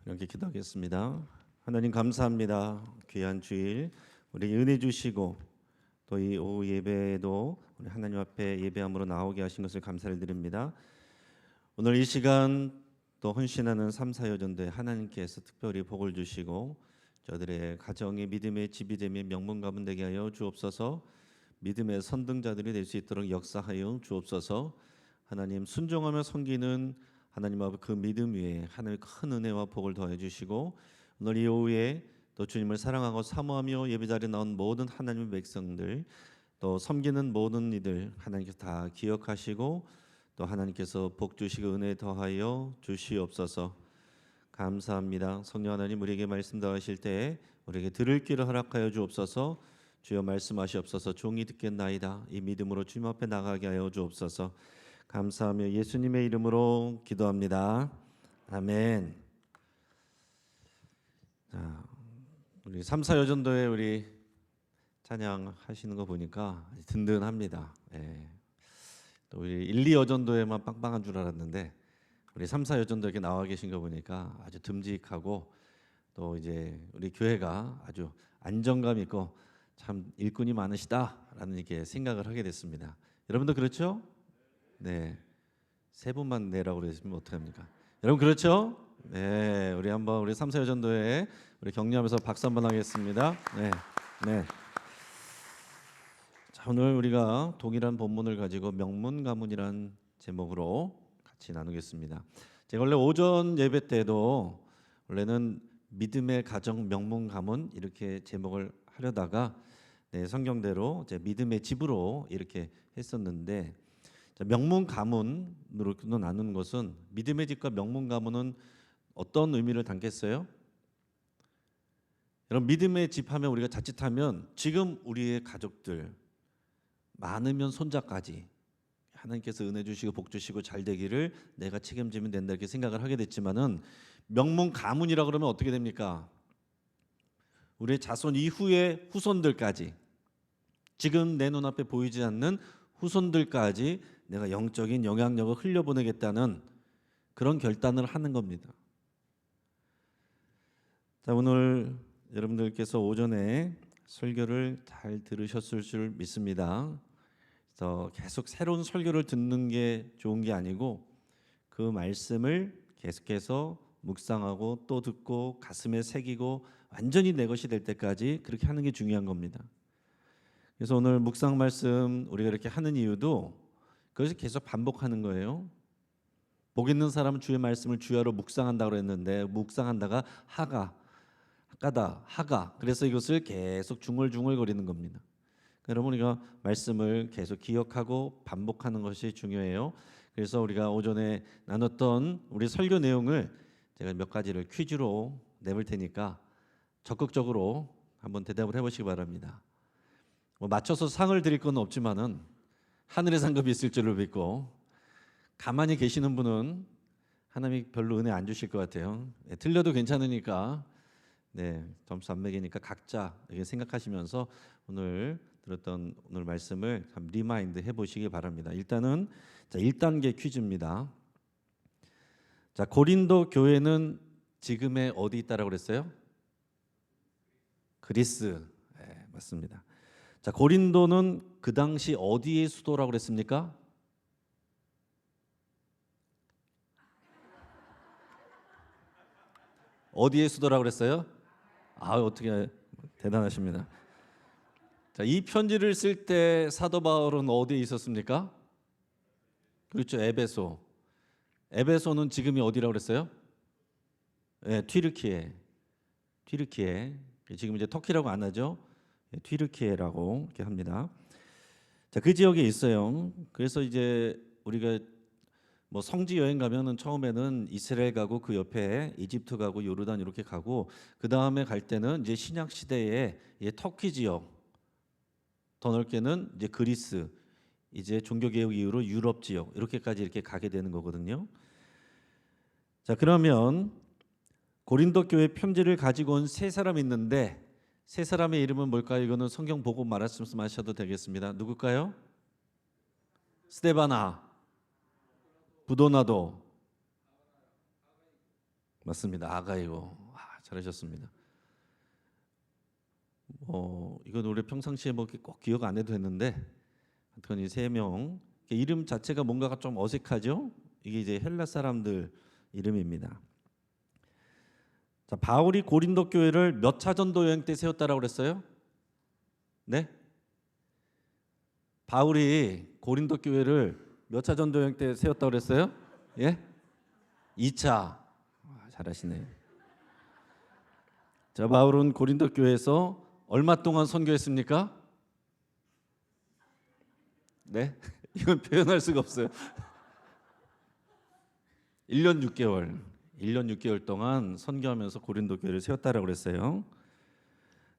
이렇게 기도하겠습니다. 하나님 감사합니다. 귀한 주일 우리 은혜 주시고 또 이 오후 예배에도 우리 하나님 앞에 예배함으로 나오게 하신 것을 감사를 드립니다. 오늘 이 시간 또 헌신하는 3,4여전도에 하나님께서 특별히 복을 주시고 저들의 가정의 믿음의 집이 되며 명문 가문 되게 하여 주옵소서. 믿음의 선등자들이 될 수 있도록 역사하여 주옵소서. 하나님 순종하며 섬기는 하나님 앞에 그 믿음 위에 하나님의 큰 은혜와 복을 더해 주시고 오늘 이 오후에 또 주님을 사랑하고 사모하며 예배자리에 나온 모든 하나님의 백성들 또 섬기는 모든 이들 하나님께서 다 기억하시고 또 하나님께서 복 주시고 은혜 더하여 주시옵소서. 감사합니다. 성령 하나님 우리에게 말씀 더하실 때에 우리에게 들을 귀를 허락하여 주옵소서. 주여 말씀하시옵소서. 종이 듣겠나이다. 이 믿음으로 주님 앞에 나가게 하여 주옵소서. 감사하며 예수님의 이름으로 기도합니다. 아멘. 자, 우리 3,4여전도에 우리 찬양하시는 거 보니까 든든합니다. 예. 또 우리 1, 2여전도에만 빵빵한 줄 알았는데 우리 3, 4여전도 이렇게 나와 계신 거 보니까 아주 듬직하고 또 이제 우리 교회가 아주 안정감 있고 참 일꾼이 많으시다라는 이렇게 생각을 하게 됐습니다. 여러분도 그렇죠? 네, 세 분만 내라고 그러시면 어떡합니까? 여러분 그렇죠? 네, 우리 한번 우리 3, 4여전도에 우리 격려하면서 박수 한번 하겠습니다. 네, 네. 자, 오늘 우리가 동일한 본문을 가지고 명문가문이란 제목으로 같이 나누겠습니다. 제가 원래 오전 예배 때도 원래는 믿음의 가정 명문가문 이렇게 제목을 하려다가 성경대로 이제 믿음의 집으로 이렇게 했었는데 명문 가문으로 나누는 것은 믿음의 집과 명문 가문은 어떤 의미를 담겠어요? 여러분 믿음의 집 하면 우리가 자칫하면 지금 우리의 가족들 많으면 손자까지 하나님께서 은혜 주시고 복 주시고 잘 되기를 내가 책임지면 된다 이렇게 생각을 하게 됐지만은 명문 가문이라 그러면 어떻게 됩니까? 우리의 자손 이후의 후손들까지 지금 내 눈앞에 보이지 않는 후손들까지 내가 영적인 영향력을 흘려보내겠다는 그런 결단을 하는 겁니다. 자, 오늘 여러분들께서 오전에 설교를 잘 들으셨을 줄 믿습니다. 그래서 계속 새로운 설교를 듣는 게 좋은 게 아니고 그 말씀을 계속해서 묵상하고 또 듣고 가슴에 새기고 완전히 내 것이 될 때까지 그렇게 하는 게 중요한 겁니다. 그래서 오늘 묵상 말씀 우리가 이렇게 하는 이유도 그것을 계속 반복하는 거예요. 복 있는 사람은 주의 말씀을 주야로 묵상한다고 했는데 묵상한다가 하가 그래서 이것을 계속 중얼중얼거리는 겁니다. 여러분 우리가 말씀을 계속 기억하고 반복하는 것이 중요해요. 그래서 우리가 오전에 나눴던 우리 설교 내용을 제가 몇 가지를 퀴즈로 내볼 테니까 적극적으로 한번 대답을 해보시기 바랍니다. 맞춰서 상을 드릴 건 없지만은 하늘의 상급이 있을 줄을 믿고 가만히 계시는 분은 하나님이 별로 은혜 안 주실 것 같아요. 틀려도 괜찮으니까 점수 안 매기니까 각자 이렇게 생각하시면서 오늘 들었던 오늘 말씀을 리마인드 해보시기 바랍니다. 일단은 1단계 퀴즈입니다. 자, 고린도 교회는 지금의 어디 있다라고 그랬어요? 그리스. 네, 맞습니다. 자, 고린도는 그 당시 어디의 수도라고 그랬습니까? 어디의 수도라고 그랬어요? 어떻게 대단하십니다. 자, 이 편지를 쓸 때 사도 바울은 어디에 있었습니까? 그렇죠, 에베소. 에베소는 지금이 어디라고 그랬어요? 네, 튀르키예. 지금 이제 터키라고 안 하죠. 튀르키예라고 이렇게 합니다. 자, 그 지역에 있어요. 그래서 이제 우리가 뭐 성지 여행 가면은 처음에는 이스라엘 가고 그 옆에 이집트 가고 요르단 이렇게 가고 그 다음에 갈 때는 이제 신약 시대에 터키 지역, 더 넓게는 이제 그리스, 이제 종교 개혁 이후로 유럽 지역 이렇게까지 이렇게 가게 되는 거거든요. 자, 그러면 고린도 교회 편지를 가지고 온 세 사람 있는데 세 사람의 이름은 뭘까요? 이거는 성경 보고 말씀하셔도 되겠습니다. 누굴까요? 스데바나, 부도나도, 맞습니다. 아가이고. 잘하셨습니다. 이건 우리 평상시에 꼭 기억 안 해도 되는데, 하여튼 이 세 명 이름 자체가 뭔가가 좀 어색하죠? 이게 이제 헬라 사람들 이름입니다. 자, 바울이 고린도 교회를 몇 차 전도 여행 때 세웠다라고 그랬어요? 네? 바울이 고린도 교회를 몇 차 전도 여행 때 세웠다고 그랬어요? 예? 2차. 잘하시네. 자, 바울은 고린도 교회에서 얼마 동안 선교했습니까? 네? 이건 표현할 수가 없어요. 1년 6개월. 1년 6개월 동안 선교하면서 고린도 교회를 세웠다라고 그랬어요.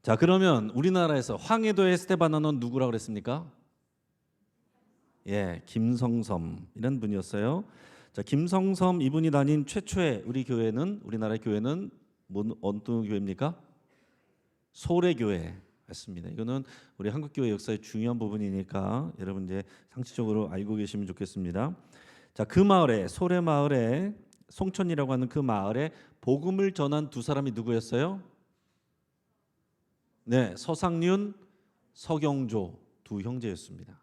자, 그러면 우리나라에서 황해도의 에스테바나는 누구라고 그랬습니까? 예, 김성섬 이런 분이었어요. 자, 김성섬 이분이 다닌 최초의 우리나라 교회는 어떤 교회입니까? 소래교회 맞습니다. 이거는 우리 한국교회 역사의 중요한 부분이니까 여러분 이제 상식적으로 알고 계시면 좋겠습니다. 자, 그 마을에 소래 마을에 송천이라고 하는 그 마을에 복음을 전한 두 사람이 누구였어요? 네, 서상륜, 서경조 두 형제였습니다.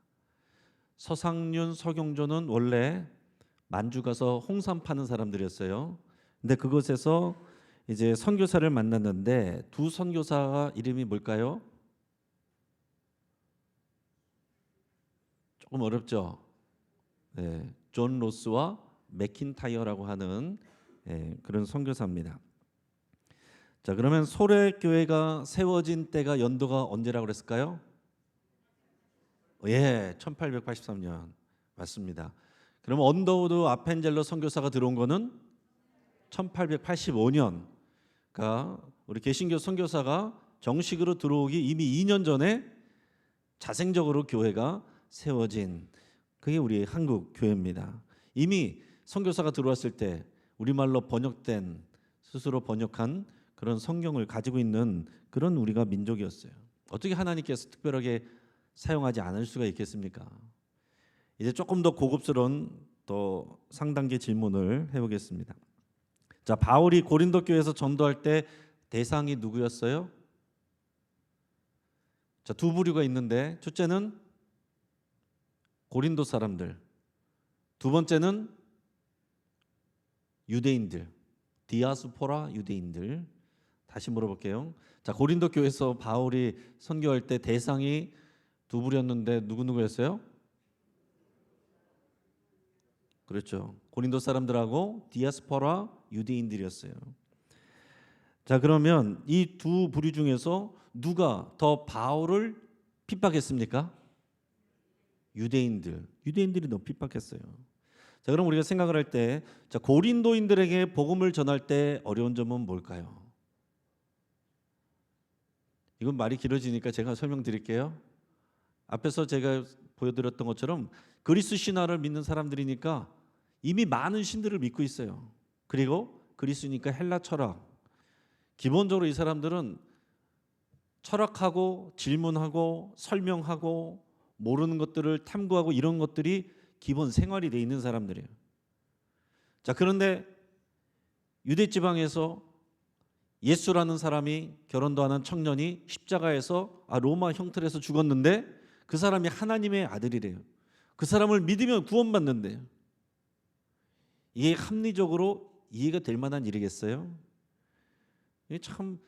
서상륜, 서경조는 원래 만주 가서 홍삼 파는 사람들이었어요. 근데 그곳에서 이제 선교사를 만났는데 두 선교사 이름이 뭘까요? 조금 어렵죠. 네, 존 로스와 맥킨타이어라고 하는 그런 선교사입니다. 자, 그러면 소래교회가 세워진 때가 연도가 언제라고 그랬을까요? 예, 1883년 맞습니다. 그럼 언더우드 아펜젤러 선교사가 들어온 거는 1885년. 그러니까 우리 개신교 선교사가 정식으로 들어오기 이미 2년 전에 자생적으로 교회가 세워진 그게 우리 한국 교회입니다. 이미 선교사가 들어왔을 때 우리말로 번역된 스스로 번역한 그런 성경을 가지고 있는 그런 우리가 민족이었어요. 어떻게 하나님께서 특별하게 사용하지 않을 수가 있겠습니까? 이제 조금 더 고급스러운 또 상단계 질문을 해보겠습니다. 자, 바울이 고린도 교회에서 전도할 때 대상이 누구였어요? 자, 두 부류가 있는데 첫째는 고린도 사람들, 두 번째는 유대인들, 디아스포라 유대인들. 다시 물어볼게요. 자, 고린도 교회에서 바울이 선교할 때 대상이 두 부류였는데 누구였어요? 그렇죠. 고린도 사람들하고 디아스포라 유대인들이었어요. 자, 그러면 이 두 부류 중에서 누가 더 바울을 핍박했습니까? 유대인들이 더 핍박했어요. 자, 그럼 우리가 생각을 할 때, 자, 고린도인들에게 복음을 전할 때 어려운 점은 뭘까요? 이건 말이 길어지니까 제가 설명드릴게요. 앞에서 제가 보여드렸던 것처럼 그리스 신화를 믿는 사람들이니까 이미 많은 신들을 믿고 있어요. 그리고 그리스니까 헬라 철학. 기본적으로 이 사람들은 철학하고 질문하고 설명하고 모르는 것들을 탐구하고 이런 것들이 기본 생활이 돼 있는 사람들이에요. 자, 그런데 유대 지방에서 예수라는 사람이 결혼도 하는 청년이 십자가에서 로마 형틀에서 죽었는데 그 사람이 하나님의 아들이래요. 그 사람을 믿으면 구원받는데요. 이게 합리적으로 이해가 될 만한 일이겠어요? 이게 참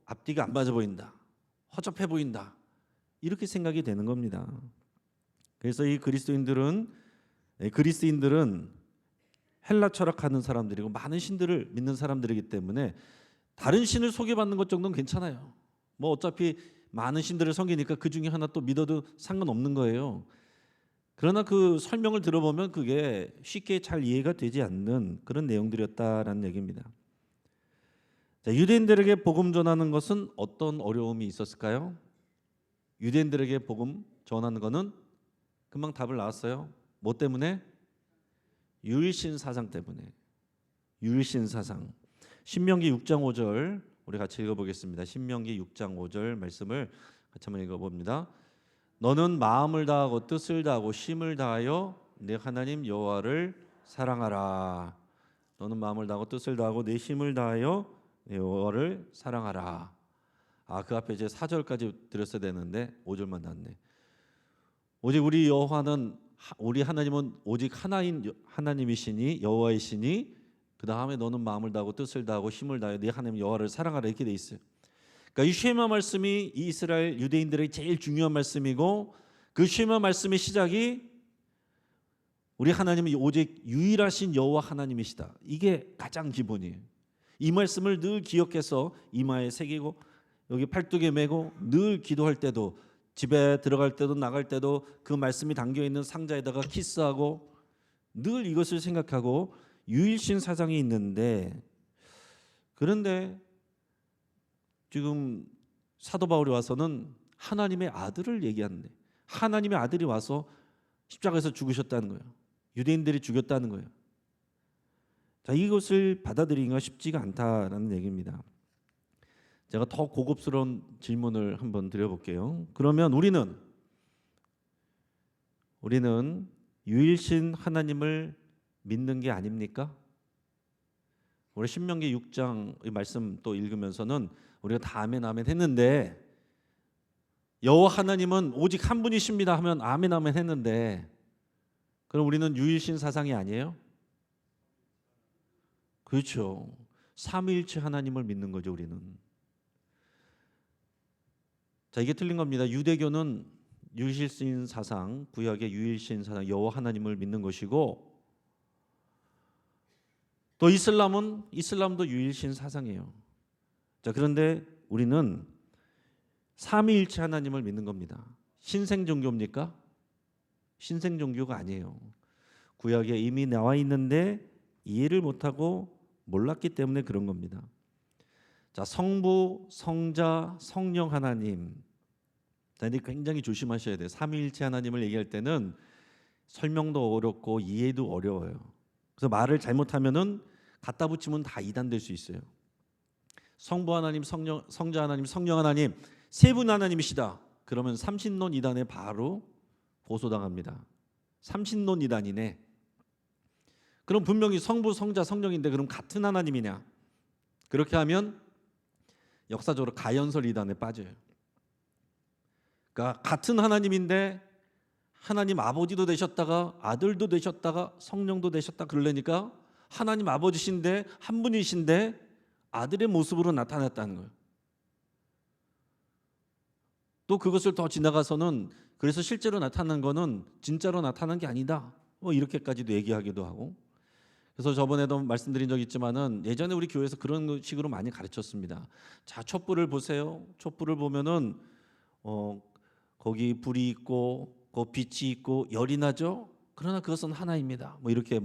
앞뒤가 안 맞아 보인다. 허접해 보인다. 이렇게 생각이 되는 겁니다. 그래서 이 그리스인들은 헬라 철학하는 사람들이고 많은 신들을 믿는 사람들이기 때문에 다른 신을 소개받는 것 정도는 괜찮아요. 어차피 많은 신들을 섬기니까 그 중에 하나 또 믿어도 상관없는 거예요. 그러나 그 설명을 들어보면 그게 쉽게 잘 이해가 되지 않는 그런 내용들이었다라는 얘기입니다. 자, 유대인들에게 복음 전하는 것은 어떤 어려움이 있었을까요? 유대인들에게 복음 전하는 것은 금방 답을 나왔어요. 뭐 때문에? 율신 사상 때문에. 율신 사상. 신명기 6장 5절 우리 같이 읽어보겠습니다. 신명기 6장 5절 말씀을 같이 한번 읽어봅니다. 너는 마음을 다하고 뜻을 다하고 힘을 다하여 내 하나님 여호와를 사랑하라. 너는 마음을 다하고 뜻을 다하고 내 힘을 다하여 내 여호와를 사랑하라. 그 앞에 이제 4절까지 들었어야 되는데 5절만 났네. 오직 우리 여호와는 우리 하나님은 오직 하나인 하나님이시니 여호와이시니 그 다음에 너는 마음을 다하고 뜻을 다하고 힘을 다하여 네 하나님 여호와를 사랑하라 이렇게 돼 있어요. 그러니까 이 쉐마 말씀이 이스라엘 유대인들의 제일 중요한 말씀이고 그 쉐마 말씀의 시작이 우리 하나님이 오직 유일하신 여호와 하나님이시다. 이게 가장 기본이에요. 이 말씀을 늘 기억해서 이마에 새기고 여기 팔뚝에 메고 늘 기도할 때도 집에 들어갈 때도 나갈 때도 그 말씀이 담겨 있는 상자에다가 키스하고 늘 이것을 생각하고 유일신 사상이 있는데 그런데 지금 사도 바울이 와서는 하나님의 아들을 얘기하는데 하나님의 아들이 와서 십자가에서 죽으셨다는 거예요. 유대인들이 죽였다는 거예요. 자, 이것을 받아들이기가 쉽지가 않다라는 얘기입니다. 제가 더 고급스러운 질문을 한번 드려볼게요. 그러면 우리는 유일신 하나님을 믿는 게 아닙니까? 우리 신명기 6장의 말씀 또 읽으면서는 우리가 다 아멘 아멘 했는데 여호와 하나님은 오직 한 분이십니다 하면 아멘 아멘 했는데 그럼 우리는 유일신 사상이 아니에요? 그렇죠. 삼위일체 하나님을 믿는 거죠 우리는. 자, 이게 틀린 겁니다. 유대교는 유일신 사상, 구약의 유일신 사상 여호와 하나님을 믿는 것이고 또 이슬람도 유일신 사상이에요. 자, 그런데 우리는 삼위일체 하나님을 믿는 겁니다. 신생 종교입니까? 신생 종교가 아니에요. 구약에 이미 나와 있는데 이해를 못하고 몰랐기 때문에 그런 겁니다. 자, 성부, 성자, 성령 하나님. 자, 근데 굉장히 조심하셔야 돼요. 삼위일체 하나님을 얘기할 때는 설명도 어렵고 이해도 어려워요. 그래서 말을 잘못하면은 갖다 붙이면 다 이단될 수 있어요. 성부 하나님, 성자 하나님, 성령 하나님 세 분 하나님이시다. 그러면 삼신론 이단에 바로 고소당합니다. 삼신론 이단이네. 그럼 분명히 성부, 성자, 성령인데 그럼 같은 하나님이냐? 그렇게 하면 역사적으로 가연설 이단에 빠져요. 그러니까 같은 하나님인데 하나님 아버지도 되셨다가 아들도 되셨다가 성령도 되셨다 그러려니까 하나님 아버지신데 한 분이신데 아들의 모습으로 나타났다는 거예요. 또 그것을 더 지나가서는 그래서 실제로 나타난 거는 진짜로 나타난 게 아니다. 이렇게까지도 얘기하기도 하고. 그래서 저번에도 말씀드린 적 있지만은 예전에 우리 교회에서 그런 식으로 많이 가르쳤습니다. 자, 촛불을 보세요. 촛불을 보면은 거기 불이 있고 빛이 있고 열이 나죠. 그러나 그것은 하나입니다. 이렇게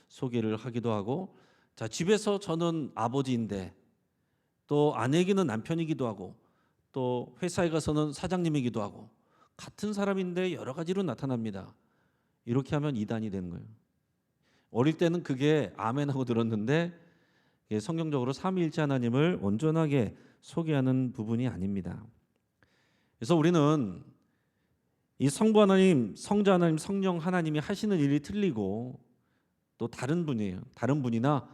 소개를 하기도 하고, 자, 집에서 저는 아버지인데 또 아내에게는 남편이기도 하고 또 회사에 가서는 사장님이기도 하고 같은 사람인데 여러 가지로 나타납니다. 이렇게 하면 이단이 되는 거예요. 어릴 때는 그게 아멘하고 들었는데 성경적으로 삼위일체 하나님을 온전하게 소개하는 부분이 아닙니다. 그래서 우리는 이 성부 하나님, 성자 하나님, 성령 하나님이 하시는 일이 틀리고 또 다른 분이에요. 다른 분이나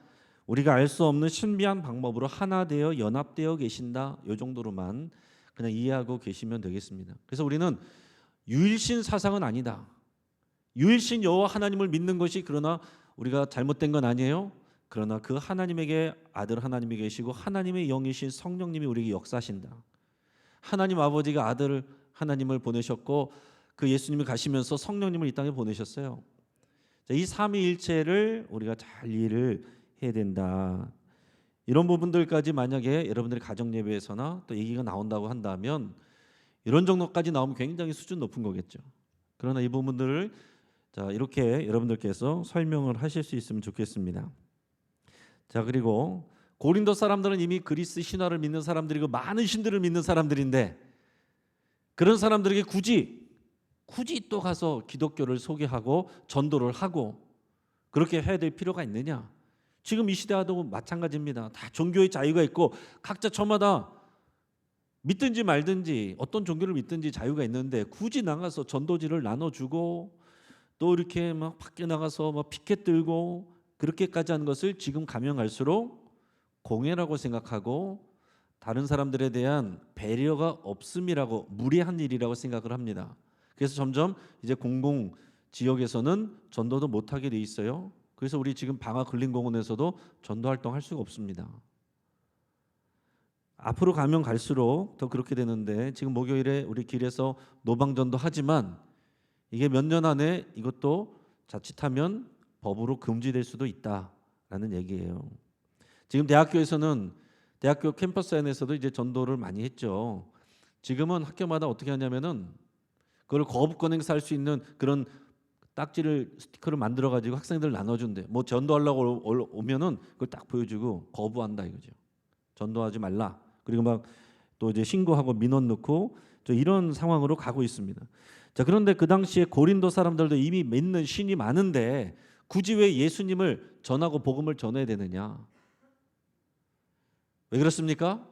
우리가 알 수 없는 신비한 방법으로 하나 되어 연합되어 계신다. 이 정도로만 그냥 이해하고 계시면 되겠습니다. 그래서 우리는 유일신 사상은 아니다. 유일신 여호와 하나님을 믿는 것이 그러나 우리가 잘못된 건 아니에요. 그러나 그 하나님에게 아들 하나님이 계시고 하나님의 영이신 성령님이 우리에게 역사하신다. 하나님 아버지가 아들 하나님을 보내셨고 그 예수님이 가시면서 성령님을 이 땅에 보내셨어요. 이 삼위일체를 우리가 잘 이해를 해야 된다. 이런 부분들까지 만약에 여러분들의 가정 예배에서나 또 얘기가 나온다고 한다면 이런 정도까지 나오면 굉장히 수준 높은 거겠죠. 그러나 이 부분들을 자, 이렇게 여러분들께서 설명을 하실 수 있으면 좋겠습니다. 자, 그리고 고린도 사람들은 이미 그리스 신화를 믿는 사람들이고 많은 신들을 믿는 사람들인데 그런 사람들에게 굳이 또 가서 기독교를 소개하고 전도를 하고 그렇게 해야 될 필요가 있느냐? 지금 이 시대와도 마찬가지입니다. 다 종교의 자유가 있고 각자 저마다 믿든지 말든지 어떤 종교를 믿든지 자유가 있는데 굳이 나가서 전도지를 나눠주고 또 이렇게 막 밖에 나가서 막 피켓 들고 그렇게까지 하는 것을 지금 가면 갈수록 공해라고 생각하고 다른 사람들에 대한 배려가 없음이라고, 무례한 일이라고 생각을 합니다. 그래서 점점 이제 공공 지역에서는 전도도 못하게 돼 있어요. 그래서 우리 지금 방화 근린공원에서도 전도 활동할 수가 없습니다. 앞으로 가면 갈수록 더 그렇게 되는데, 지금 목요일에 우리 길에서 노방전도 하지만 이게 몇 년 안에 이것도 자칫하면 법으로 금지될 수도 있다라는 얘기예요. 지금 대학교에서는 대학교 캠퍼스 안에서도 이제 전도를 많이 했죠. 지금은 학교마다 어떻게 하냐면은 그걸 거부권 행사할 수 있는 그런 딱지를, 스티커를 만들어 가지고 학생들 나눠준대. 뭐 전도하려고 오면은 그걸 딱 보여주고 거부한다 이거죠. 전도하지 말라. 그리고 막 또 이제 신고하고 민원 넣고 이런 상황으로 가고 있습니다. 자, 그런데 그 당시에 고린도 사람들도 이미 믿는 신이 많은데 굳이 왜 예수님을 전하고 복음을 전해야 되느냐? 왜 그렇습니까?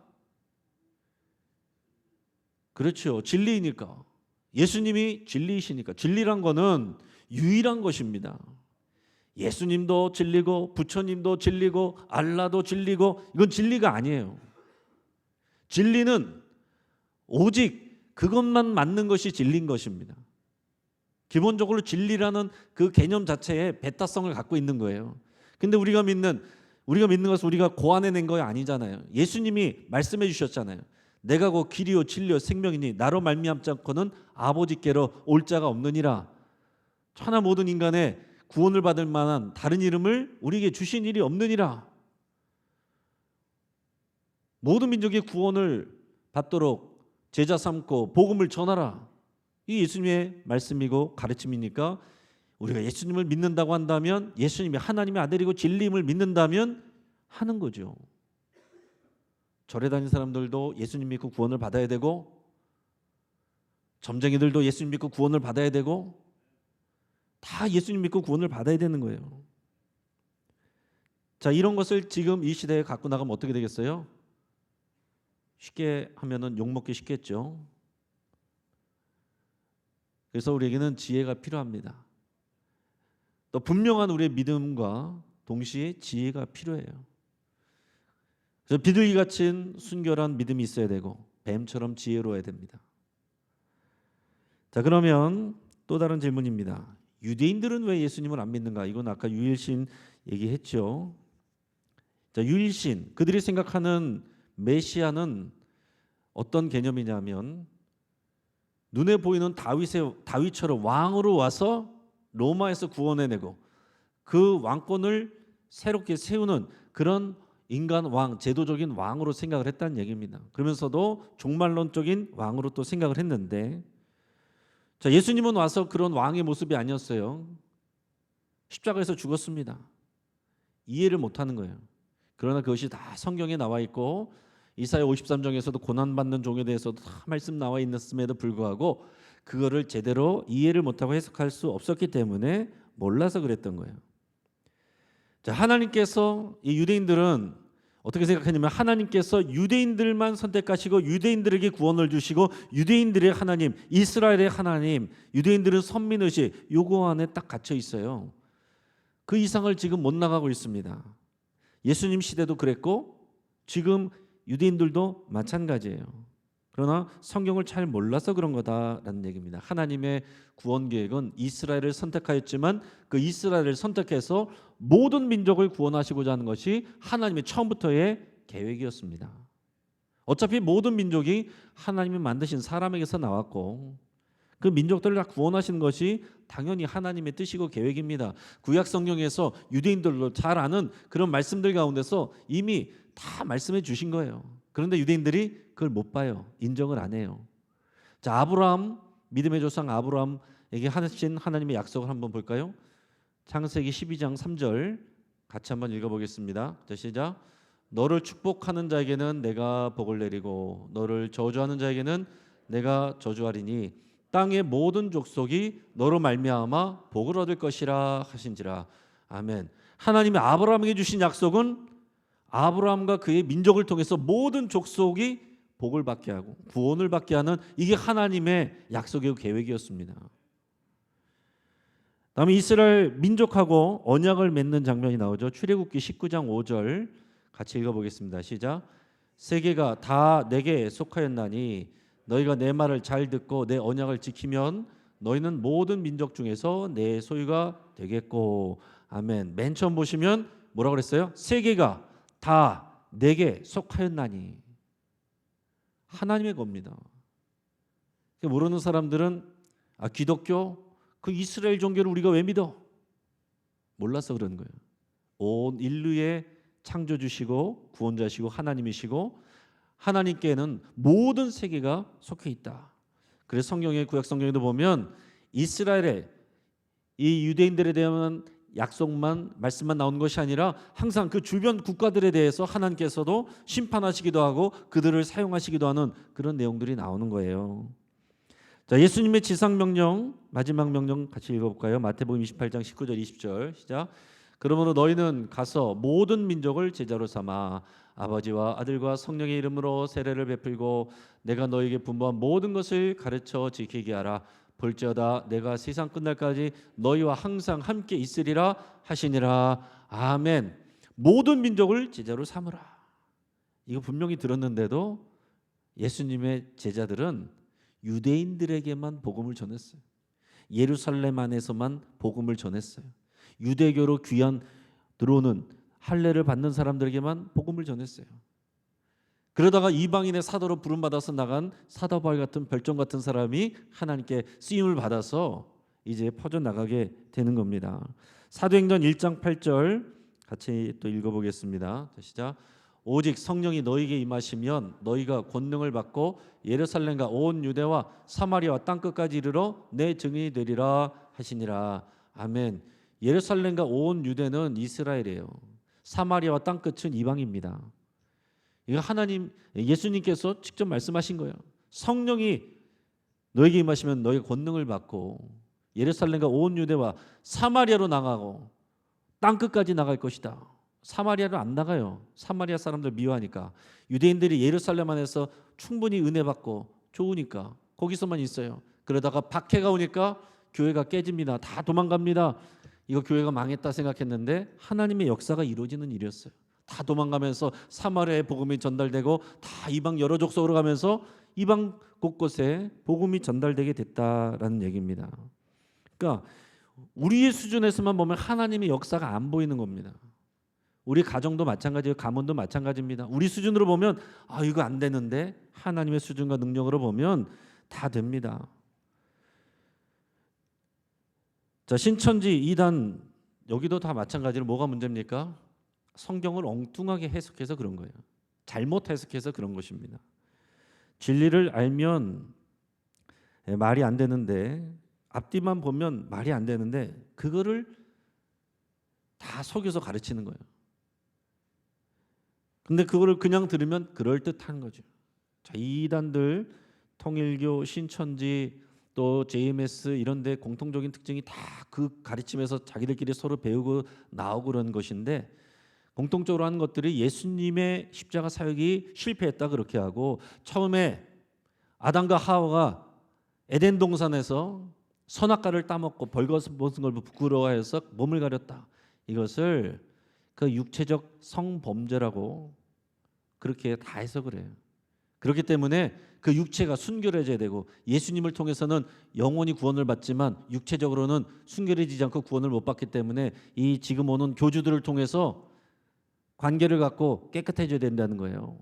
그렇죠. 진리이니까. 예수님이 진리이시니까. 진리란 거는 유일한 것입니다. 예수님도 진리고 부처님도 진리고 알라도 진리고, 이건 진리가 아니에요. 진리는 오직 그것만 맞는 것이 진리인 것입니다. 기본적으로 진리라는 그 개념 자체에 배타성을 갖고 있는 거예요. 근데 우리가 믿는 것은 우리가 고안해낸 거 아니잖아요. 예수님이 말씀해 주셨잖아요. 내가 곧 길이요 진리요 생명이니 나로 말미암지 않고는 아버지께로 올 자가 없느니라. 천하 모든 인간의 구원을 받을 만한 다른 이름을 우리에게 주신 일이 없느니라. 모든 민족의 구원을 받도록 제자 삼고 복음을 전하라. 이 예수님의 말씀이고 가르침이니까 우리가 예수님을 믿는다고 한다면, 예수님이 하나님의 아들이고 진리임을 믿는다면 하는 거죠. 절에 다니는 사람들도 예수님 믿고 구원을 받아야 되고, 점쟁이들도 예수님 믿고 구원을 받아야 되고, 다 예수님 믿고 구원을 받아야 되는 거예요. 자, 이런 것을 지금 이 시대에 갖고 나가면 어떻게 되겠어요? 쉽게 하면은 욕먹기 쉽겠죠. 그래서 우리에게는 지혜가 필요합니다. 또 분명한 우리의 믿음과 동시에 지혜가 필요해요. 그래서 비둘기 같은 순결한 믿음이 있어야 되고 뱀처럼 지혜로워야 됩니다. 자, 그러면 또 다른 질문입니다. 유대인들은 왜 예수님을 안 믿는가? 이건 아까 유일신 얘기했죠. 자, 유일신, 그들이 생각하는 메시아는 어떤 개념이냐면 눈에 보이는 다윗처럼 왕으로 와서 로마에서 구원해내고 그 왕권을 새롭게 세우는 그런 인간 왕, 제도적인 왕으로 생각을 했다는 얘기입니다. 그러면서도 종말론적인 왕으로 또 생각을 했는데, 자, 예수님은 와서 그런 왕의 모습이 아니었어요. 십자가에서 죽었습니다. 이해를 못하는 거예요. 그러나 그것이 다 성경에 나와 있고 이사야 53장에서도 고난받는 종에 대해서도 다 말씀 나와 있음에도 불구하고 그거를 제대로 이해를 못하고 해석할 수 없었기 때문에 몰라서 그랬던 거예요. 자, 하나님께서 이 유대인들은 어떻게 생각했냐면 하나님께서 유대인들만 선택하시고 유대인들에게 구원을 주시고 유대인들의 하나님, 이스라엘의 하나님, 유대인들은 선민의식 요거 안에 딱 갇혀 있어요. 그 이상을 지금 못 나가고 있습니다. 예수님 시대도 그랬고 지금 유대인들도 마찬가지예요. 그러나 성경을 잘 몰라서 그런 거다라는 얘기입니다. 하나님의 구원 계획은 이스라엘을 선택하였지만 그 이스라엘을 선택해서 모든 민족을 구원하시고자 하는 것이 하나님의 처음부터의 계획이었습니다. 어차피 모든 민족이 하나님이 만드신 사람에게서 나왔고 그 민족들을 다 구원하시는 것이 당연히 하나님의 뜻이고 계획입니다. 구약 성경에서 유대인들도 잘 아는 그런 말씀들 가운데서 이미 다 말씀해 주신 거예요. 그런데 유대인들이 그걸 못 봐요. 인정을 안 해요. 자, 아브라함, 믿음의 조상 아브라함에게 하신 하나님의 약속을 한번 볼까요? 창세기 12장 3절 같이 한번 읽어보겠습니다. 자, 시작. 너를 축복하는 자에게는 내가 복을 내리고 너를 저주하는 자에게는 내가 저주하리니 땅의 모든 족속이 너로 말미암아 복을 얻을 것이라 하신지라. 아멘. 하나님이 아브라함에게 주신 약속은 아브라함과 그의 민족을 통해서 모든 족속이 복을 받게 하고 구원을 받게 하는 이게 하나님의 약속의 계획이었습니다. 다음에 이스라엘 민족하고 언약을 맺는 장면이 나오죠. 출애굽기 19장 5절 같이 읽어보겠습니다. 시작. 세계가 다 내게 속하였나니 너희가 내 말을 잘 듣고 내 언약을 지키면 너희는 모든 민족 중에서 내 소유가 되겠고. 아멘. 맨 처음 보시면 뭐라고 그랬어요? 세계가 다 내게 속하였나니. 하나님의 겁니다. 모르는 사람들은 기독교 그 이스라엘 종교를 우리가 왜 믿어? 몰라서 그러는 거예요. 온 인류의 창조주시고 구원자시고 하나님이시고 하나님께는 모든 세계가 속해 있다. 그래서 성경의 구약 성경에도 보면 이스라엘의 이 유대인들에 대한 약속만 말씀만 나온 것이 아니라 항상 그 주변 국가들에 대해서 하나님께서도 심판하시기도 하고 그들을 사용하시기도 하는 그런 내용들이 나오는 거예요. 자, 예수님의 지상 명령, 마지막 명령 같이 읽어볼까요? 마태복음 28장 19절 20절 시작. 그러므로 너희는 가서 모든 민족을 제자로 삼아 아버지와 아들과 성령의 이름으로 세례를 베풀고 내가 너희에게 분부한 모든 것을 가르쳐 지키게 하라. 볼지어다 내가 세상 끝날까지 너희와 항상 함께 있으리라 하시니라. 아멘. 모든 민족을 제자로 삼으라. 이거 분명히 들었는데도 예수님의 제자들은 유대인들에게만 복음을 전했어요. 예루살렘 안에서만 복음을 전했어요. 유대교로 귀환 들어오는 할례를 받는 사람들에게만 복음을 전했어요. 그러다가 이방인의 사도로 부름받아서 나간 사도 바울 같은 별종 같은 사람이 하나님께 쓰임을 받아서 이제 퍼져나가게 되는 겁니다. 사도행전 1장 8절 같이 또 읽어보겠습니다. 시작. 오직 성령이 너희에게 임하시면 너희가 권능을 받고 예루살렘과 온 유대와 사마리아와 땅끝까지 이르러 내 증인이 되리라 하시니라. 아멘. 예루살렘과 온 유대는 이스라엘이에요. 사마리아와 땅끝은 이방입니다. 이거 하나님 예수님께서 직접 말씀하신 거예요. 성령이 너희에게 임하시면 너희가 권능을 받고 예루살렘과 온 유대와 사마리아로 나가고 땅끝까지 나갈 것이다. 사마리아로 안 나가요. 사마리아 사람들 미워하니까. 유대인들이 예루살렘 안에서 충분히 은혜 받고 좋으니까 거기서만 있어요. 그러다가 박해가 오니까 교회가 깨집니다. 다 도망갑니다. 이거 교회가 망했다 생각했는데 하나님의 역사가 이루어지는 일이었어요. 다 도망가면서 사마리아의 복음이 전달되고 다 이방 여러 족속으로 가면서 이방 곳곳에 복음이 전달되게 됐다라는 얘기입니다. 그러니까 우리의 수준에서만 보면 하나님의 역사가 안 보이는 겁니다. 우리 가정도 마찬가지예요. 가문도 마찬가지입니다. 우리 수준으로 보면 이거 안 되는데 하나님의 수준과 능력으로 보면 다 됩니다. 자, 신천지 2단 여기도 다 마찬가지로 뭐가 문제입니까? 성경을 엉뚱하게 해석해서 그런 거예요. 잘못 해석해서 그런 것입니다. 진리를 알면 말이 안 되는데 앞뒤만 보면 말이 안 되는데 그거를 다 속여서 가르치는 거예요. 근데 그거를 그냥 들으면 그럴듯한 거죠. 자, 이단들 통일교, 신천지 또 JMS 이런 데 공통적인 특징이 다 그 가르침에서 자기들끼리 서로 배우고 나오고 그런 것인데 공통적으로 하는 것들이 예수님의 십자가 사역이 실패했다 그렇게 하고 처음에 아담과 하와가 에덴 동산에서 선악과를 따먹고 벌거벗은 걸 부끄러워해서 몸을 가렸다. 이것을 그 육체적 성범죄라고 그렇게 다 해석을 해요. 그렇기 때문에 그 육체가 순결해져야 되고 예수님을 통해서는 영원히 구원을 받지만 육체적으로는 순결해지지 않고 구원을 못 받기 때문에 이 지금 오는 교주들을 통해서 관계를 갖고 깨끗해져야 된다는 거예요.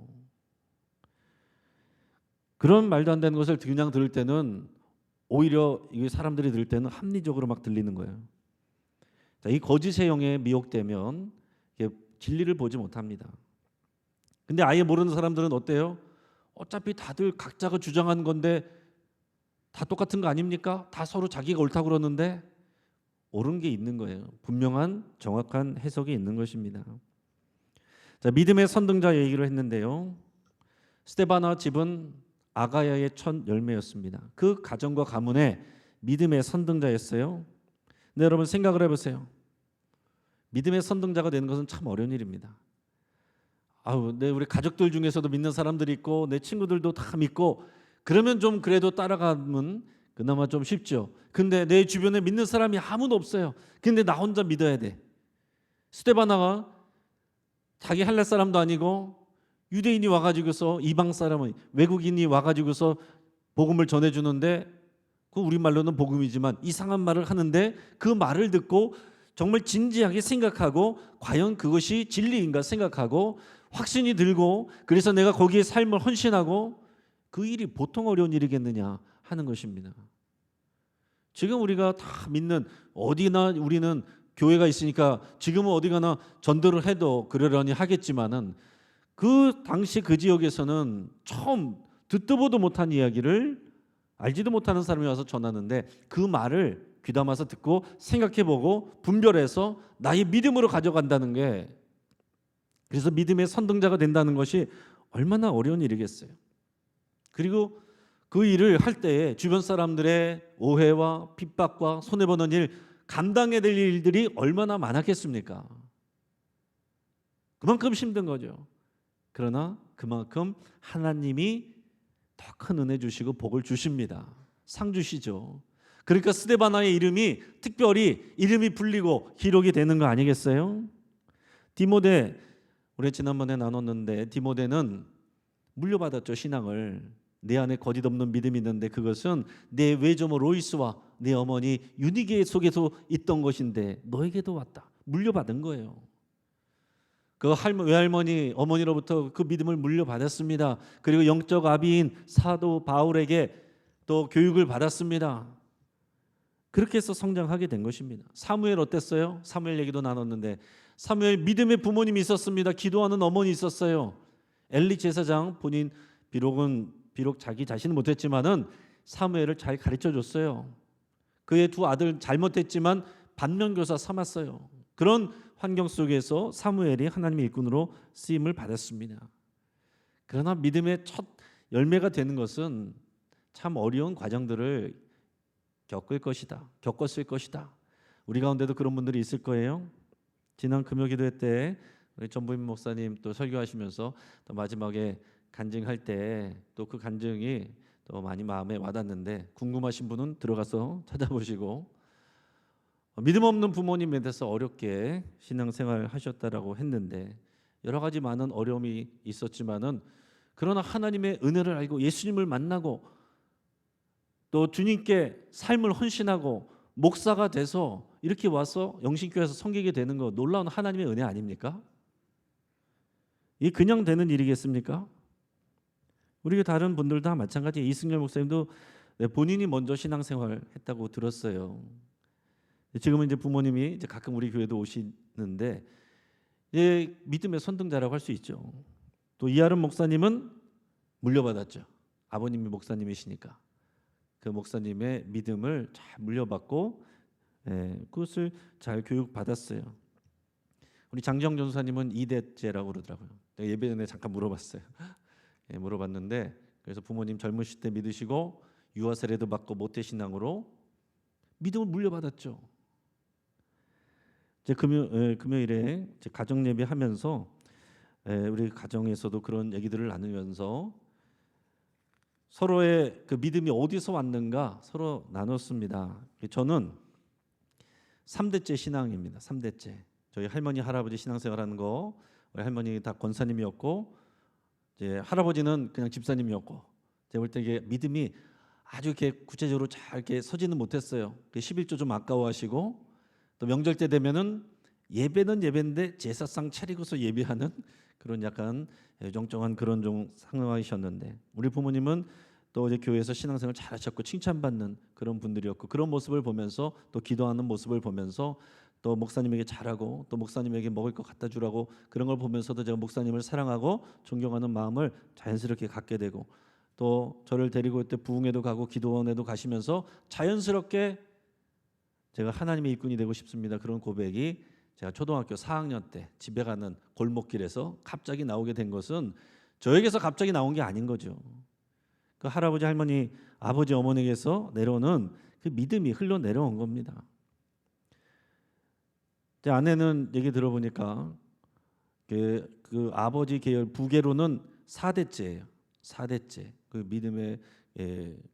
그런 말도 안 되는 것을 그냥 들을 때는 오히려 이 사람들이 들을 때는 합리적으로 막 들리는 거예요. 자, 이 거짓의 영에 미혹되면 진리를 보지 못합니다. 근데 아예 모르는 사람들은 어때요? 어차피 다들 각자가 주장하는 건데 다 똑같은 거 아닙니까? 다 서로 자기가 옳다고 그러는데 옳은 게 있는 거예요. 분명한 정확한 해석이 있는 것입니다. 자, 믿음의 선등자 얘기를 했는데요. 스데바나 집은 아가야의 첫 열매였습니다. 그 가정과 가문의 믿음의 선등자였어요. 근데 여러분 생각을 해보세요. 믿음의 선등자가 되는 것은 참 어려운 일입니다. 우리 가족들 중에서도 믿는 사람들이 있고 내 친구들도 다 믿고 그러면 좀 그래도 따라가면 그나마 좀 쉽죠. 근데 내 주변에 믿는 사람이 아무도 없어요. 근데 나 혼자 믿어야 돼. 스데바나가 자기 할례 사람도 아니고 유대인이 와가지고서 이방 사람은 외국인이 와가지고서 복음을 전해주는데 그 우리말로는 복음이지만 이상한 말을 하는데 그 말을 듣고 정말 진지하게 생각하고 과연 그것이 진리인가 생각하고 확신이 들고 그래서 내가 거기에 삶을 헌신하고 그 일이 보통 어려운 일이겠느냐 하는 것입니다. 지금 우리가 다 믿는 어디나 우리는 교회가 있으니까 지금은 어디 가나 전도를 해도 그러려니 하겠지만은 그 당시 그 지역에서는 처음 듣도 보도 못한 이야기를 알지도 못하는 사람이 와서 전하는데 그 말을 귀담아서 듣고 생각해보고 분별해서 나의 믿음으로 가져간다는 게 그래서 믿음의 선동자가 된다는 것이 얼마나 어려운 일이겠어요. 그리고 그 일을 할 때에 주변 사람들의 오해와 핍박과 손해보는 일 감당해야 될 일들이 얼마나 많았겠습니까? 그만큼 힘든 거죠. 그러나 그만큼 하나님이 더 큰 은혜 주시고 복을 주십니다. 상 주시죠. 그러니까 스데바나의 이름이 특별히 이름이 불리고 기록이 되는 거 아니겠어요? 디모데 우리 지난번에 나눴는데 디모데는 물려받았죠. 신앙을. 내 안에 거짓 없는 믿음이 있는데 그것은 내 외조모 로이스와 내 어머니 유니게 속에서 있던 것인데 너에게도 왔다. 물려받은 거예요. 그 외할머니 어머니로부터 그 믿음을 물려받았습니다. 그리고 영적 아비인 사도 바울에게 또 교육을 받았습니다. 그렇게 해서 성장하게 된 것입니다. 사무엘 어땠어요? 사무엘 얘기도 나눴는데 사무엘 믿음의 부모님이 있었습니다. 기도하는 어머니 있었어요. 엘리 제사장 본인 비록 자기 자신은 못했지만은 사무엘을 잘 가르쳐 줬어요. 그의 두 아들 잘못했지만 반면교사 삼았어요. 그런 환경 속에서 사무엘이 하나님의 일꾼으로 쓰임을 받았습니다. 그러나 믿음의 첫 열매가 되는 것은 참 어려운 과정들을 겪었을 것이다. 우리 가운데도 그런 분들이 있을 거예요. 지난 금요기도회 때 우리 전부임 목사님 또 설교하시면서 또 마지막에 간증할 때 또 그 간증이 또 많이 마음에 와닿는데 궁금하신 분은 들어가서 찾아보시고 믿음 없는 부모님에 대해서 어렵게 신앙생활 하셨다라고 했는데 여러 가지 많은 어려움이 있었지만은 그러나 하나님의 은혜를 알고 예수님을 만나고 또 주님께 삶을 헌신하고 목사가 돼서 이렇게 와서 영신교회에서 섬기게 되는 거 놀라운 하나님의 은혜 아닙니까? 이게 그냥 되는 일이겠습니까? 우리 다른 분들 다 마찬가지. 이승열 목사님도 본인이 먼저 신앙생활 했다고 들었어요. 지금은 이제 부모님이 이제 가끔 우리 교회도 오시는데 이제 믿음의 선동자라고 할 수 있죠. 또 이하름 목사님은 물려받았죠. 아버님이 목사님이시니까 그 목사님의 믿음을 잘 물려받고 그것을 잘 교육받았어요. 우리 장정 전사님은 2대째라고 그러더라고요. 내가 예배 전에 잠깐 물어봤어요. 물어봤는데 그래서 부모님 젊으실 때 믿으시고 유아 세례도 받고 모태신앙으로 믿음을 물려받았죠. 이제 금요일에 이제 가정 예배하면서 우리 가정에서도 그런 얘기들을 나누면서 서로의 그 믿음이 어디서 왔는가 서로 나눴습니다. 저는 3대째 신앙입니다. 3대째. 저희 할머니 할아버지 신앙생활하는 거 우리 할머니 다 권사님이었고 이제 할아버지는 그냥 집사님이었고 제가 볼 때 이게 믿음이 아주 이렇게 구체적으로 잘 이렇게 서지는 못했어요. 11조 좀 아까워하시고 또 명절 때 되면은 예배는 예배인데 제사상 차리고서 예배하는 그런 약간 정정한 그런 좀 상황이셨는데 우리 부모님은 또 이제 교회에서 신앙생활 잘하셨고 칭찬받는 그런 분들이었고 그런 모습을 보면서 또 기도하는 모습을 보면서 또 목사님에게 잘하고 또 목사님에게 먹을 거 갖다 주라고 그런 걸 보면서도 제가 목사님을 사랑하고 존경하는 마음을 자연스럽게 갖게 되고 또 저를 데리고 그때 부흥회도 가고 기도원에도 가시면서 자연스럽게 제가 하나님의 일꾼이 되고 싶습니다. 그런 고백이 제가 초등학교 4학년 때 집에 가는 골목길에서 갑자기 나오게 된 것은 저에게서 갑자기 나온 게 아닌 거죠. 그 할아버지 할머니 아버지 어머니에게서 내려오는 그 믿음이 흘러 내려온 겁니다. 제 아내는 얘기 들어보니까 그 아버지 계열 부계로는 4대째예요. 4대째 그 믿음의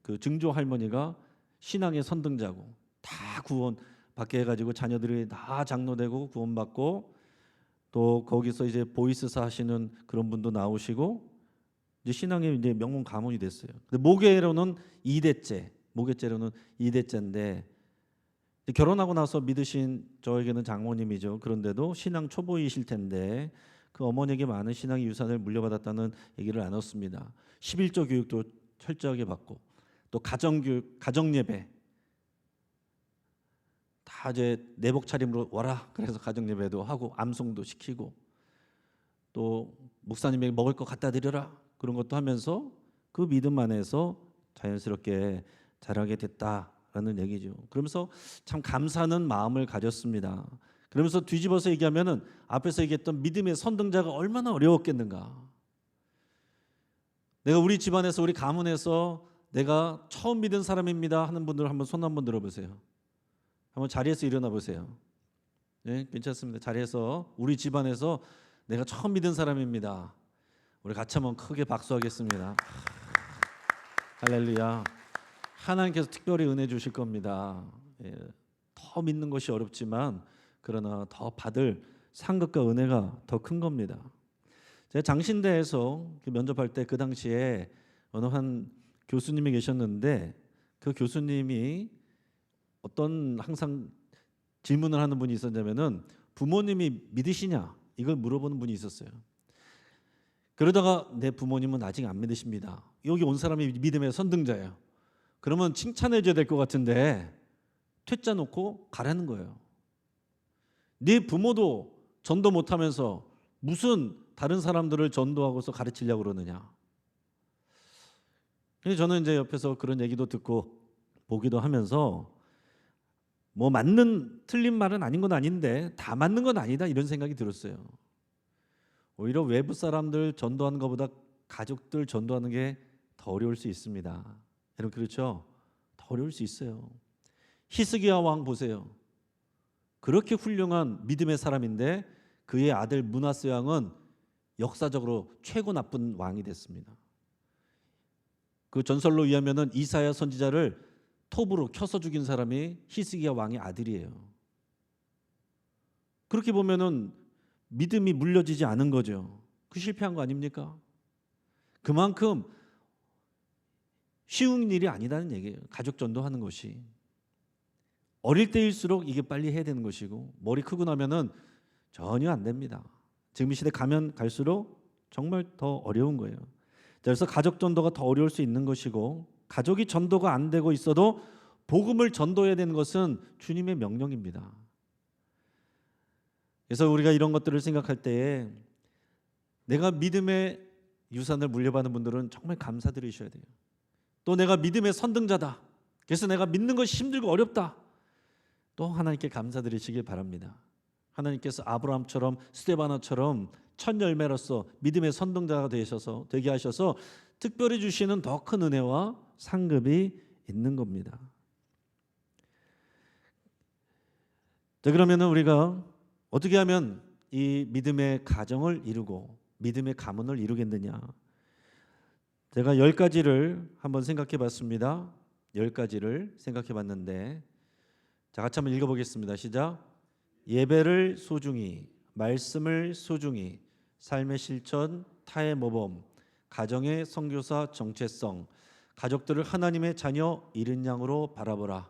그 증조 할머니가 신앙의 선등자고 다 구원 받게 해가지고 자녀들이 다 장로되고 구원받고 또 거기서 이제 보이스사 하시는 그런 분도 나오시고 이제 신앙의 이제 명문 가문이 됐어요. 근데 모계로는 2대째, 모계죄로는 2대째인데 결혼하고 나서 믿으신 저에게는 장모님이죠. 그런데도 신앙 초보이실 텐데 그 어머니에게 많은 신앙의 유산을 물려받았다는 얘기를 나눴습니다. 11조 교육도 철저하게 받고 또 가정교육, 가정예배 다 이제 내복 차림으로 와라. 그래서 가정예배도 하고 암송도 시키고 또 목사님에게 먹을 거 갖다 드려라. 그런 것도 하면서 그 믿음 안에서 자연스럽게 자라게 됐다라는 얘기죠. 그러면서 참 감사하는 마음을 가졌습니다. 그러면서 뒤집어서 얘기하면은 앞에서 얘기했던 믿음의 선등자가 얼마나 어려웠겠는가. 내가 우리 집안에서 우리 가문에서 내가 처음 믿은 사람입니다 하는 분들 한번 손 한번 들어보세요. 한번 자리에서 일어나 보세요. 네, 괜찮습니다. 자리에서 우리 집안에서 내가 처음 믿은 사람입니다. 우리 같이 한번 크게 박수하겠습니다. 할렐루야. 하나님께서 특별히 은혜 주실 겁니다. 예, 더 믿는 것이 어렵지만 그러나 더 받을 상급과 은혜가 더 큰 겁니다. 제가 장신대에서 면접할 때 그 당시에 어느 한 교수님이 계셨는데 그 교수님이 어떤 항상 질문을 하는 분이 있었냐면은 부모님이 믿으시냐 이걸 물어보는 분이 있었어요. 그러다가 내 부모님은 아직 안 믿으십니다. 여기 온 사람이 믿음의 선등자예요. 그러면 칭찬해 줘야 될 것 같은데 퇴짜 놓고 가라는 거예요. 네 부모도 전도 못하면서 무슨 다른 사람들을 전도하고서 가르치려고 그러느냐. 그래서 저는 이제 옆에서 그런 얘기도 듣고 보기도 하면서 뭐 맞는 틀린 말은 아닌 건 아닌데 다 맞는 건 아니다 이런 생각이 들었어요. 오히려 외부 사람들 전도하는 것보다 가족들 전도하는 게 더 어려울 수 있습니다. 여러분 그렇죠? 더 어려울 수 있어요. 히스기야 왕 보세요. 그렇게 훌륭한 믿음의 사람인데 그의 아들 므낫세 왕은 역사적으로 최고 나쁜 왕이 됐습니다. 그 전설로 의하면은 이사야 선지자를 톱으로 켜서 죽인 사람이 히스기야 왕의 아들이에요. 그렇게 보면은 믿음이 물려지지 않은 거죠. 그 실패한 거 아닙니까? 그만큼 쉬운 일이 아니다는 얘기예요. 가족 전도하는 것이. 어릴 때일수록 이게 빨리 해야 되는 것이고 머리 크고 나면은 전혀 안 됩니다. 지금 이 시대 가면 갈수록 정말 더 어려운 거예요. 그래서 가족 전도가 더 어려울 수 있는 것이고 가족이 전도가 안 되고 있어도 복음을 전도해야 되는 것은 주님의 명령입니다. 그래서 우리가 이런 것들을 생각할 때에 내가 믿음의 유산을 물려받은 분들은 정말 감사드리셔야 돼요. 또 내가 믿음의 선등자다. 그래서 내가 믿는 것이 힘들고 어렵다. 또 하나님께 감사드리시길 바랍니다. 하나님께서 아브라함처럼 스데바나처럼 첫 열매로서 믿음의 선등자가 되게 하셔서 특별히 주시는 더 큰 은혜와 상급이 있는 겁니다. 자, 그러면은 우리가 어떻게 하면 이 믿음의 가정을 이루고 믿음의 가문을 이루겠느냐? 제가 10가지를 한번 생각해 봤습니다. 10가지를 생각해 봤는데 자, 같이 한번 읽어보겠습니다. 시작. 예배를 소중히, 말씀을 소중히, 삶의 실천, 타의 모범, 가정의 선교사 정체성, 가족들을 하나님의 자녀 이른 양으로 바라보라.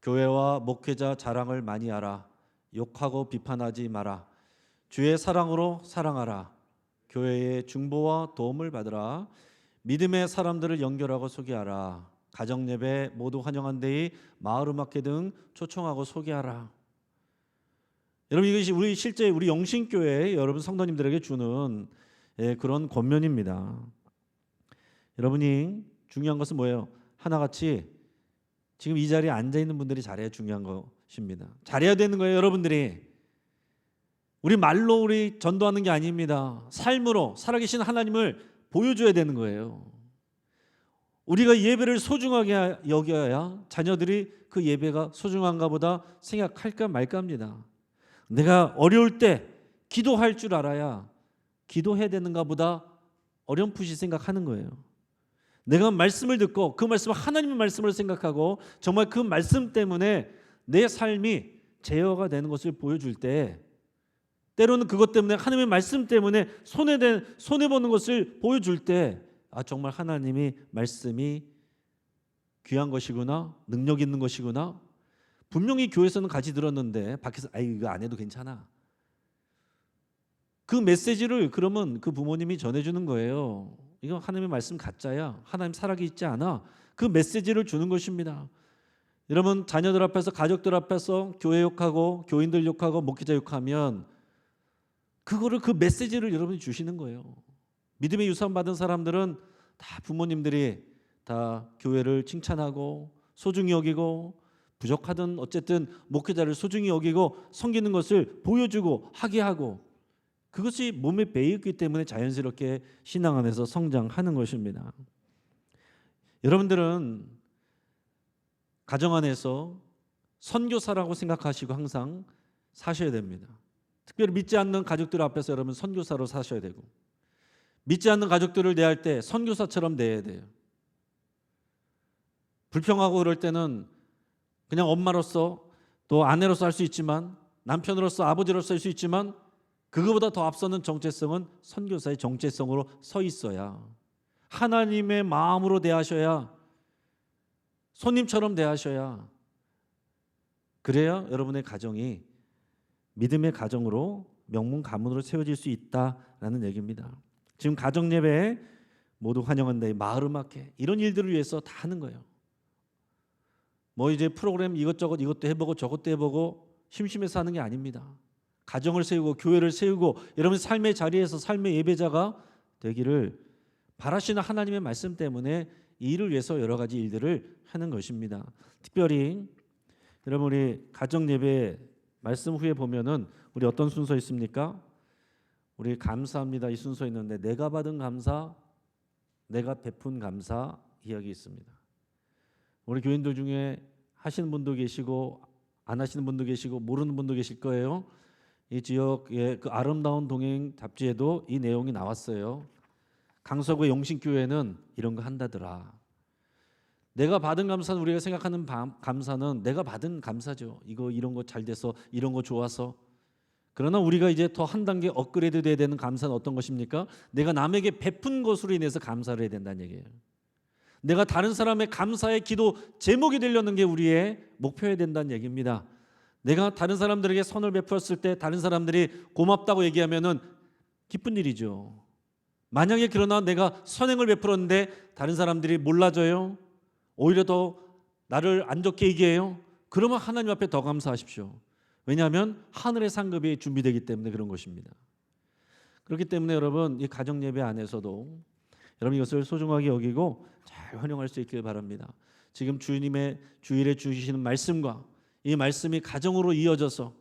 교회와 목회자 자랑을 많이 하라. 욕하고 비판하지 마라. 주의 사랑으로 사랑하라. 교회의 중보와 도움을 받으라. 믿음의 사람들을 연결하고 소개하라. 가정예배 모두 환영한 데이 마을음악회 등 초청하고 소개하라. 여러분 이것이 실제 우리 영신교회 여러분 성도님들에게 주는 그런 권면입니다. 여러분이 중요한 것은 뭐예요? 하나같이 지금 이 자리에 앉아 있는 분들이 잘해야 중요한 것입니다. 잘해야 되는 거예요, 여러분들이. 우리 말로 우리 전도하는 게 아닙니다. 삶으로 살아계신 하나님을 보여줘야 되는 거예요. 우리가 예배를 소중하게 여겨야 자녀들이 그 예배가 소중한가 보다 생각할까 말까 합니다. 내가 어려울 때 기도할 줄 알아야 기도해야 되는가 보다 어렴풋이 생각하는 거예요. 내가 말씀을 듣고 그 말씀을 하나님의 말씀을 생각하고 정말 그 말씀 때문에 내 삶이 제어가 되는 것을 보여줄 때, 때로는 그것 때문에 하나님의 말씀 때문에 손해보는 것을 보여줄 때, 정말 하나님이 말씀이 귀한 것이구나, 능력 있는 것이구나. 분명히 교회에서는 같이 들었는데 밖에서 이거 안 해도 괜찮아. 그 메시지를 그러면 그 부모님이 전해주는 거예요. 이거 하나님의 말씀 가짜야. 하나님 살아계시지 않아. 그 메시지를 주는 것입니다. 여러분, 자녀들 앞에서, 가족들 앞에서 교회 욕하고 교인들 욕하고 목회자 욕하면 그 메시지를 여러분이 주시는 거예요. 믿음의 유산 받은 사람들은 다 부모님들이 다 교회를 칭찬하고 소중히 여기고, 부족하든 어쨌든 목회자를 소중히 여기고 섬기는 것을 보여주고 하게 하고, 그것이 몸에 배있기 때문에 자연스럽게 신앙 안에서 성장하는 것입니다. 여러분들은 가정 안에서 선교사라고 생각하시고 항상 사셔야 됩니다. 특별히 믿지 않는 가족들 앞에서 여러분 선교사로 사셔야 되고, 믿지 않는 가족들을 대할 때 선교사처럼 대해야 돼요. 불평하고 그럴 때는 그냥 엄마로서, 또 아내로서 할 수 있지만, 남편으로서, 아버지로서 할 수 있지만, 그거보다 더 앞서는 정체성은 선교사의 정체성으로 서 있어야, 하나님의 마음으로 대하셔야, 손님처럼 대하셔야, 그래야 여러분의 가정이 믿음의 가정으로 명문 가문으로 세워질 수 있다라는 얘기입니다. 지금 가정 예배 모두 환영한다, 마을 음악회, 이런 일들을 위해서 다 하는 거예요. 뭐 이제 프로그램 이것저것 이것도 해보고 저것도 해보고 심심해서 하는 게 아닙니다. 가정을 세우고 교회를 세우고 여러분 삶의 자리에서 삶의 예배자가 되기를 바라시는 하나님의 말씀 때문에 이 일을 위해서 여러 가지 일들을 하는 것입니다. 특별히 여러분 우리 가정 예배 말씀 후에 보면은 우리 어떤 순서 있습니까? 우리 감사합니다 이 순서 있는데, 내가 받은 감사, 내가 베푼 감사 이야기 있습니다. 우리 교인들 중에 하시는 분도 계시고 안 하시는 분도 계시고 모르는 분도 계실 거예요. 이 지역의 그 아름다운 동행 잡지에도 이 내용이 나왔어요. 강서구의 영신교회는 이런 거 한다더라. 내가 받은 감사는, 우리가 생각하는 감사는 내가 받은 감사죠. 이런 거 잘 돼서, 이런 거 좋아서. 그러나 우리가 이제 더 한 단계 업그레이드 돼야 되는 감사는 어떤 것입니까? 내가 남에게 베푼 것으로 인해서 감사를 해야 된다는 얘기예요. 내가 다른 사람의 감사의 기도 제목이 되려는 게 우리의 목표여야 된다는 얘기입니다. 내가 다른 사람들에게 선을 베풀었을 때 다른 사람들이 고맙다고 얘기하면은 기쁜 일이죠. 만약에 그러나 내가 선행을 베풀었는데 다른 사람들이 몰라줘요, 오히려 더 나를 안 좋게 얘기해요, 그러면 하나님 앞에 더 감사하십시오. 왜냐하면 하늘의 상급이 준비되기 때문에 그런 것입니다. 그렇기 때문에 여러분 이 가정 예배 안에서도 여러분 이것을 소중하게 여기고 잘 활용할 수 있길 바랍니다. 지금 주님의 주일에 주시는 말씀과 이 말씀이 가정으로 이어져서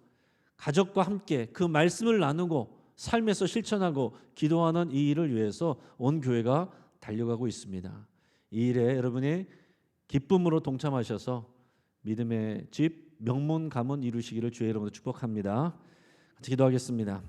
가족과 함께 그 말씀을 나누고 삶에서 실천하고 기도하는 이 일을 위해서 온 교회가 달려가고 있습니다. 이 일에 여러분이 기쁨으로 동참하셔서 믿음의 집 명문 가문 이루시기를 주의 이름으로 축복합니다. 같이 기도하겠습니다.